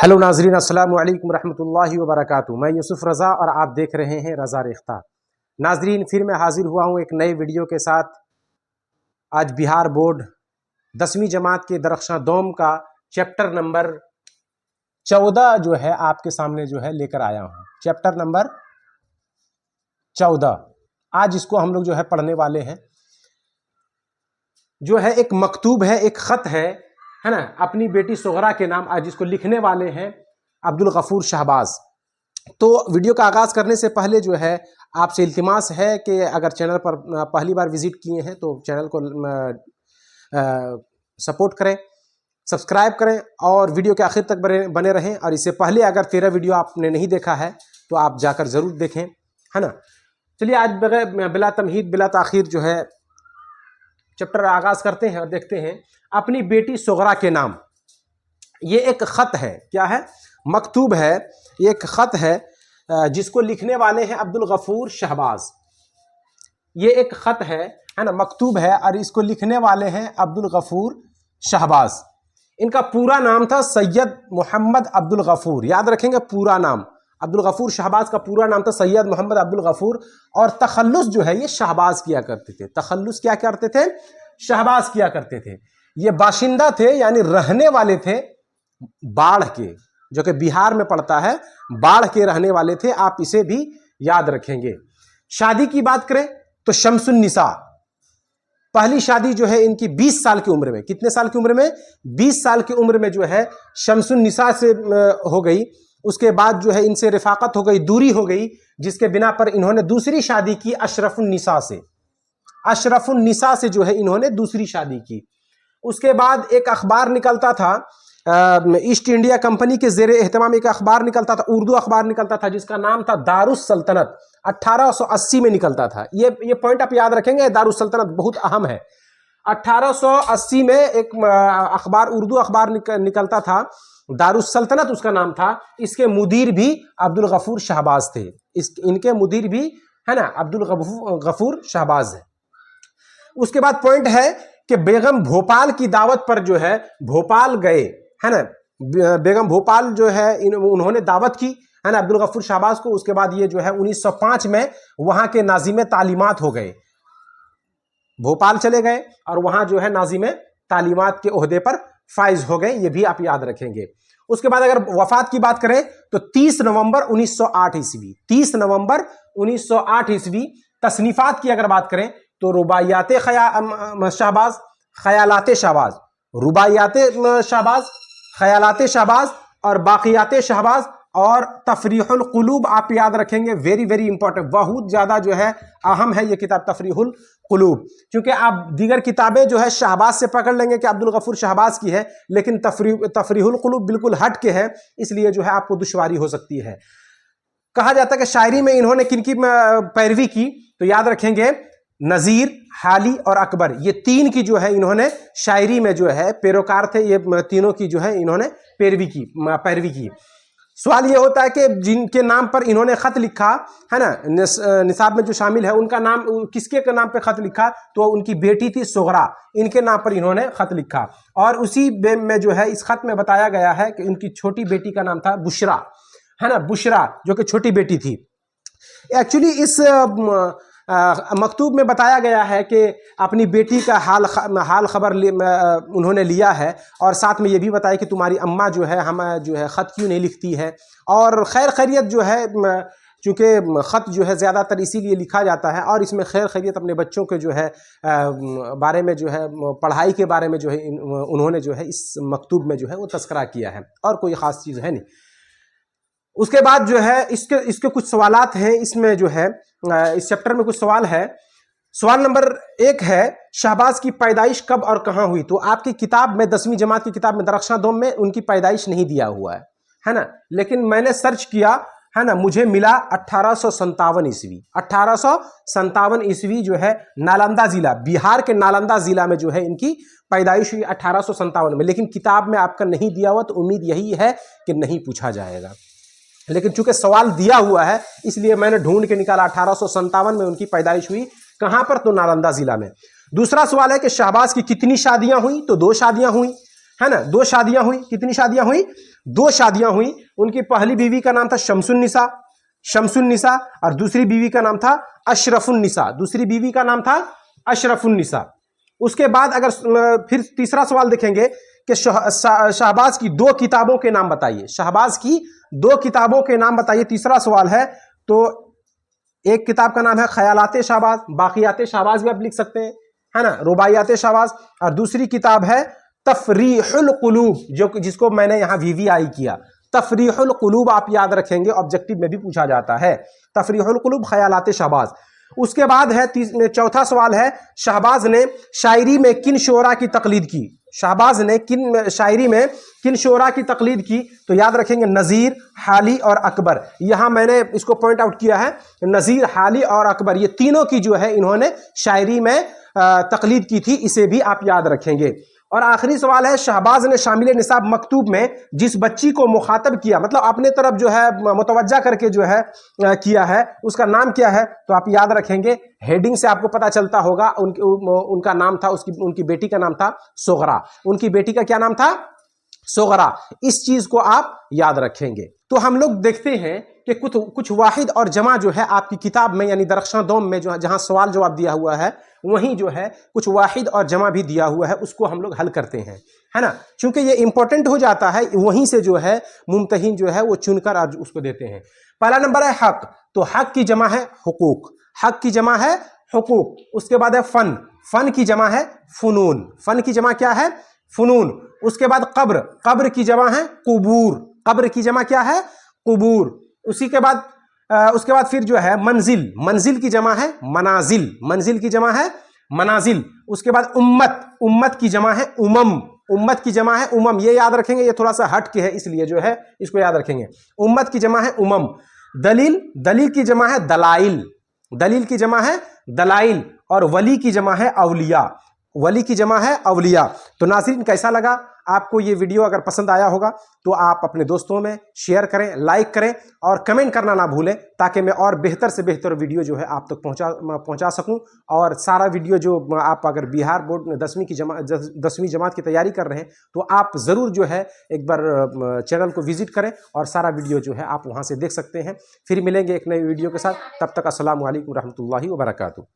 Hello नाजरीन, अस्सलाम वालेकुम रहमतुल्लाहि व बरकातुहू। मैं यूसुफ रज़ा और आप देख रहे हैं रज़ा रेख्ता। नाजरीन, फिर मैं हाजिर हुआ हूँ एक नए वीडियो के साथ। आज बिहार बोर्ड 10वीं जमात के दरख्शां दोम का चैप्टर नंबर 14 जो है आपके सामने जो है लेकर आया हूँ। चैप्टर नंबर 14 आज इसको हम लोग जो है पढ़ने वाले हैं। जो है एक मकतूब है, एक ख़त है ना, अपनी बेटी सुगरा के नाम। आज इसको लिखने वाले हैं अब्दुल गफूर शहबाज। तो वीडियो का आगाज़ करने से पहले जो है आपसे इल्तिमास है कि अगर चैनल पर पहली बार विज़िट किए हैं तो चैनल को सपोर्ट करें, सब्सक्राइब करें और वीडियो के आखिर तक बने रहें। और इससे पहले अगर 13 वीडियो आपने नहीं देखा है तो आप जाकर ज़रूर देखें, है ना। चलिए आज बिला तमहीद बिला ताख़ीर जो है चैप्टर आगाज़ करते हैं और देखते हैं अपनी बेटी सुगरा के नाम। ये एक ख़त है, क्या है, मकतूब है, एक ख़त है जिसको लिखने वाले हैं अब्दुल गफूर शहबाज। ये एक ख़त है ना, मकतूब है और इसको लिखने वाले हैं अब्दुल गफूर शहबाज। इनका पूरा नाम था सैयद मोहम्मद अब्दुल गफूर। याद रखेंगे पूरा नाम, अब्दुल गफूर शहबाज का पूरा नाम था सैयद मोहम्मद अब्दुल गफूर। और तखल्लुस जो है ये शहबाज किया करते थे। तखल्लुस क्या करते थे? शहबाज किया करते थे। ये बाशिंदा थे, यानी रहने वाले थे बाढ़ के, जो कि बिहार में पड़ता है। बाढ़ के रहने वाले थे, आप इसे भी याद रखेंगे। शादी की बात करें तो शम्सुन निसा, पहली शादी जो है इनकी 20 साल की उम्र में। कितने साल की उम्र में? 20 साल की उम्र में जो है शम्सुन निसा से हो गई। उसके बाद जो है इनसे रिफाकत हो गई, दूरी हो गई, जिसके बिना पर इन्होंने दूसरी शादी की अशरफुन निसा से। अशरफुन निसा से जो है इन्होंने दूसरी शादी की। उसके बाद एक अखबार निकलता था, ईस्ट इंडिया कंपनी के ज़ेरे एहतमाम एक अखबार निकलता था, उर्दू अखबार निकलता था, जिसका नाम था दारुस सल्तनत। 1880 में निकलता था। ये पॉइंट आप याद रखेंगे, दारुस सल्तनत बहुत अहम है। 1880 में एक अखबार, उर्दू अखबार निकलता था, दारुस सल्तनत उसका नाम था। इसके मुदीर भी अब्दुल गफूर शहबाज थे। इनके मुदीर भी, है ना, अब्दुल गफूर शहबाज है। उसके बाद पॉइंट है कि बेगम भोपाल की दावत पर जो है भोपाल गए, है ना। बेगम भोपाल जो है उन्होंने दावत की, है ना, अब्दुल गफूर शहबाज को। उसके बाद ये जो है 1905 में वहां के नाजिम तालीमात हो गए। भोपाल चले गए और वहां जो है नाजिम तालीमात के ओहदे पर फाइज हो गए। ये भी आप याद रखेंगे। उसके बाद अगर वफात की बात करें तो 30 नवंबर 1908 ईस्वी, 30 नवंबर 1908 ईस्वी। तसनीफात की अगर बात करें तो रुबाइयात शहबाज, ख़यालात शहबाज, रुबाइयात शहबाज, ख़यालात शहबाज और बाक़ियात शहबाज और तफरीहुल क़ुलूब आप याद रखेंगे। वेरी वेरी इंपॉर्टेंट, बहुत ज़्यादा जो है अहम है ये किताब तफरीहुल क़ुलूब। क्योंकि आप दीगर किताबें जो है शहबाज से पकड़ लेंगे कि अब्दुल गफूर शहबाज की है, लेकिन तफरीहुल क़ुलूब बिल्कुल हट के है, इसलिए जो है आपको दुश्वारी हो सकती है। कहा जाता है कि शायरी में इन्होंने किनकी पैरवी की, तो याद रखेंगे नज़ीर, हाली और अकबर। ये तीन की जो है इन्होंने शायरी में जो है पैरोकार थे। ये तीनों की जो है इन्होंने पैरवी की। सवाल ये होता है कि जिनके नाम पर इन्होंने ख़त लिखा, है ना, निसाब में जो शामिल है, उनका नाम किसके नाम पे ख़त लिखा? तो उनकी बेटी थी सुगरा, इनके नाम पर इन्होंने ख़त लिखा। और उसी में जो है इस ख़त में बताया गया है कि उनकी छोटी बेटी का नाम था बुशरा, है ना, बुशरा, जो कि छोटी बेटी थी। एक्चुअली इस मकतूब में बताया गया है कि अपनी बेटी का हाल खबर उन्होंने लिया है, और साथ में ये भी बताया कि तुम्हारी अम्मा जो है हम जो है ख़त क्यों नहीं लिखती है। और खैर खैरियत जो है, चूँकि ख़त जो है ज़्यादातर इसीलिए लिखा जाता है, और इसमें खैर खैरियत अपने बच्चों के जो है बारे में जो है, पढ़ाई के बारे में जो है उन्होंने जो है इस मकतूब में जो है वो तस्करा किया है, और कोई ख़ास चीज़ है नहीं। उसके बाद जो है इसके कुछ सवालात हैं इसमें जो है, इस चैप्टर में कुछ सवाल है। सवाल नंबर 1 है, शहबाज की पैदाइश कब और कहाँ हुई? तो आपकी किताब में 10वीं जमात की किताब में दरख्शां दोम में उनकी पैदाइश नहीं दिया हुआ है ना, लेकिन मैंने सर्च किया, है ना, मुझे मिला 1857 ईस्वी। 1857 ईस्वी जो है नालंदा जिला, बिहार के नालंदा जिला में जो है इनकी पैदाइश हुई 1857 में। लेकिन किताब में आपका नहीं दिया हुआ, तो उम्मीद यही है कि नहीं पूछा जाएगा। लेकिन चूंकि सवाल दिया हुआ है इसलिए मैंने ढूंढ के निकाला। 1857 में उनकी पैदाइश हुई, कहां पर? तो नालंदा जिला में। दूसरा सवाल है कि शहबाज की कितनी शादियां हुई? तो 2 शादियां हुई, है ना। 2 शादियां हुई, कितनी शादियां हुई? 2 शादियां हुई। उनकी पहली बीवी का नाम था शमसुन्निसा, शमसुन्निसा, और दूसरी बीवी का नाम था अशरफुन्निसा, दूसरी बीवी का नाम था अशरफुन्निसा। उसके बाद अगर फिर तीसरा सवाल देखेंगे कि शहबाज की 2 किताबों के नाम बताइए, शहबाज की 2 किताबों के नाम बताइए, तीसरा सवाल है। तो एक किताब का नाम है ख्यालाते शहबाज, बाकियाते शहबाज भी आप लिख सकते हैं, है ना, रुबाइयाते शहबाज, और दूसरी किताब है तफरीहुल कुलूब, जो जिसको मैंने यहां VVI किया। तफरीहुल कुलूब आप याद रखेंगे, ऑब्जेक्टिव में भी पूछा जाता है, तफरीहुल कुलूब ख्यालाते शहबाज। उसके बाद है चौथा सवाल है, शहबाज ने शायरी में किन शोरा की तकलीद की? शहबाज ने किन शायरी में किन शोरा की तकलीद की? तो याद रखेंगे नज़ीर, हाली और अकबर। यहां मैंने इसको पॉइंट आउट किया है, नज़ीर, हाली और अकबर, ये तीनों की जो है इन्होंने शायरी में तकलीद की थी, इसे भी आप याद रखेंगे। और आखिरी सवाल है, शहबाज ने शामिल निसाब मकतूब में जिस बच्ची को मुखातब किया, मतलब अपने तरफ जो है मुतवज्जा करके जो है किया है, उसका नाम क्या है? तो आप याद रखेंगे, हेडिंग से आपको पता चलता होगा, उनका नाम था, उनकी बेटी का नाम था सोगरा। उनकी बेटी का क्या नाम था? सोगरा। इस चीज को आप याद रखेंगे। तो हम लोग देखते हैं कि कुछ वाहिद और जमा जो है आपकी किताब में, यानी दरख्शां दोम में जो जहां सवाल जवाब दिया हुआ है, वहीं जो है कुछ वाहिद और जमा भी दिया हुआ है, उसको हम लोग हल करते हैं, है ना। क्योंकि ये इंपॉर्टेंट हो जाता है, वहीं से जो है मुमतहिन जो है वो चुनकर आज उसको देते हैं। पहला नंबर है हक, तो हक की जमा है हुकूक, हक की जमा है हुकूक। उसके बाद है फन, फन की जमा है फुनून, फन की जमा क्या है? फुनून। उसके बाद कब्र, कब्र की जमा है कुबूर, कब्र की जमा क्या है? कुबूर। उसी के बाद उसके बाद फिर जो है मंजिल, मंजिल की जमा है मनाजिल, मंजिल की जमा है मनाजिल। उसके बाद उम्मत, उम्मत की जमा है उमम, उम्मत की जमा है उमम। ये याद रखेंगे, ये थोड़ा सा हट के है, इसलिए जो है इसको याद रखेंगे। उम्मत की जमा है उमम। दलील, दलील की जमा है दलाइल, दलील की जमा है दलाइल। और वली की जमा है अवलिया, वली की जमा है अवलिया। तो नाज़रीन, कैसा लगा आपको ये वीडियो? अगर पसंद आया होगा तो आप अपने दोस्तों में शेयर करें, लाइक करें और कमेंट करना ना भूलें, ताकि मैं और बेहतर से बेहतर वीडियो जो है आप तक पहुंचा सकूं। और सारा वीडियो जो आप अगर बिहार बोर्ड में 10वीं जमात की तैयारी कर रहे हैं, तो आप ज़रूर जो है एक बार चैनल को विजिट करें और सारा वीडियो जो है आप वहाँ से देख सकते हैं। फिर मिलेंगे एक नई वीडियो के साथ, तब तक अस्सलामु अलैकुम रहमतुल्लाहि व बरकातुहू।